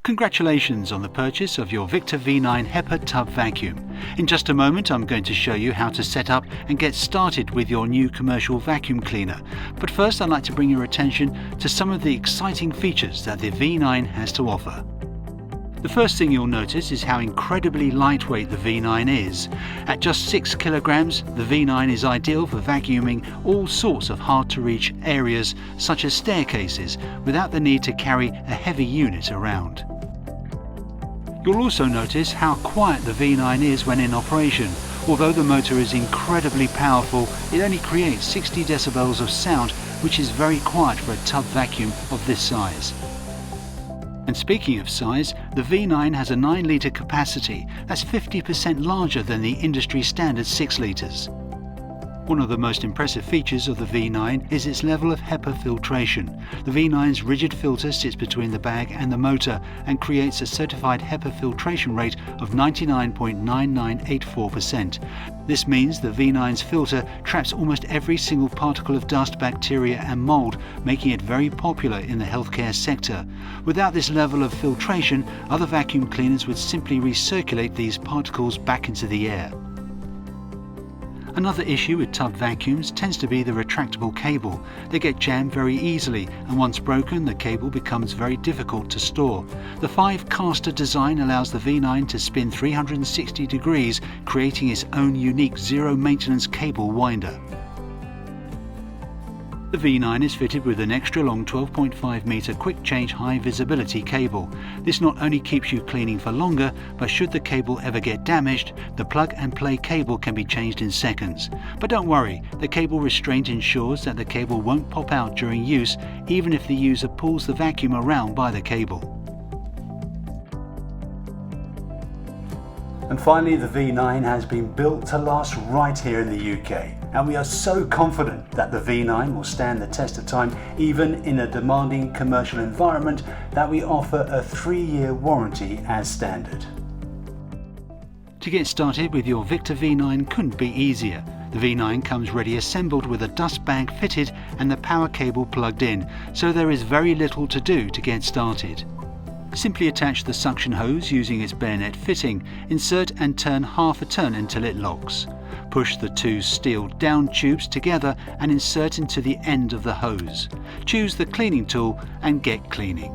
Congratulations on the purchase of your Victor V9 HEPA tub vacuum. In just a moment I'm going to show you how to set up and get started with your new commercial vacuum cleaner. But first I'd like to bring your attention to some of the exciting features that the V9 has to offer. The first thing you'll notice is how incredibly lightweight the V9 is. At just 6 kilograms, the V9 is ideal for vacuuming all sorts of hard-to-reach areas such as staircases without the need to carry a heavy unit around. You'll also notice how quiet the V9 is when in operation. Although the motor is incredibly powerful, it only creates 60 decibels of sound, which is very quiet for a tub vacuum of this size. And speaking of size, the V9 has a 9-litre capacity. That's 50% larger than the industry standard 6 litres. One of the most impressive features of the V9 is its level of HEPA filtration. The V9's rigid filter sits between the bag and the motor and creates a certified HEPA filtration rate of 99.9984%. This means the V9's filter traps almost every single particle of dust, bacteria and mould, making it very popular in the healthcare sector. Without this level of filtration, other vacuum cleaners would simply recirculate these particles back into the air. Another issue with tub vacuums tends to be the retractable cable. They get jammed very easily, and once broken the cable becomes very difficult to store. The 5-caster design allows the V9 to spin 360 degrees, creating its own unique zero-maintenance cable winder. The V9 is fitted with an extra long 12.5 metre quick change high visibility cable. This not only keeps you cleaning for longer, but should the cable ever get damaged, the plug and play cable can be changed in seconds. But don't worry, the cable restraint ensures that the cable won't pop out during use, even if the user pulls the vacuum around by the cable. And finally, the V9 has been built to last right here in the UK. And we are so confident that the V9 will stand the test of time even in a demanding commercial environment that we offer a 3-year warranty as standard. To get started with your Victor V9 couldn't be easier. The V9 comes ready assembled with a dust bag fitted and the power cable plugged in, so there is very little to do to get started. Simply attach the suction hose using its bayonet fitting, insert and turn half a turn until it locks. Push the 2 steel down tubes together and insert into the end of the hose. Choose the cleaning tool and get cleaning.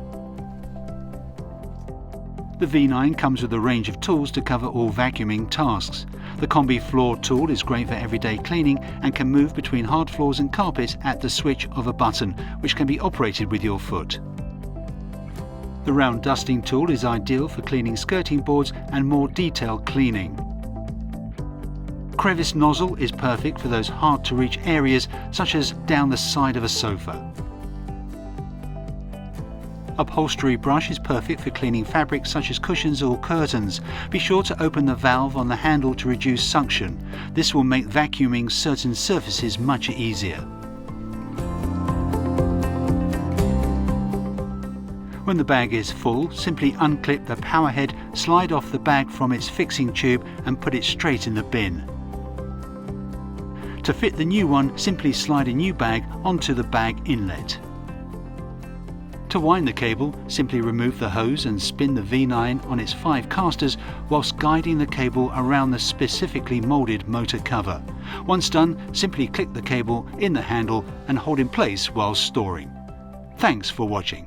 The V9 comes with a range of tools to cover all vacuuming tasks. The Combi Floor tool is great for everyday cleaning and can move between hard floors and carpets at the switch of a button, which can be operated with your foot. The round dusting tool is ideal for cleaning skirting boards and more detailed cleaning. Crevice nozzle is perfect for those hard-to-reach areas such as down the side of a sofa. Upholstery brush is perfect for cleaning fabric such as cushions or curtains. Be sure to open the valve on the handle to reduce suction. This will make vacuuming certain surfaces much easier. When the bag is full, simply unclip the power head, slide off the bag from its fixing tube and put it straight in the bin. To fit the new one, simply slide a new bag onto the bag inlet. To wind the cable, simply remove the hose and spin the V9 on its 5 casters whilst guiding the cable around the specifically moulded motor cover. Once done, simply click the cable in the handle and hold in place while storing. Thanks for watching.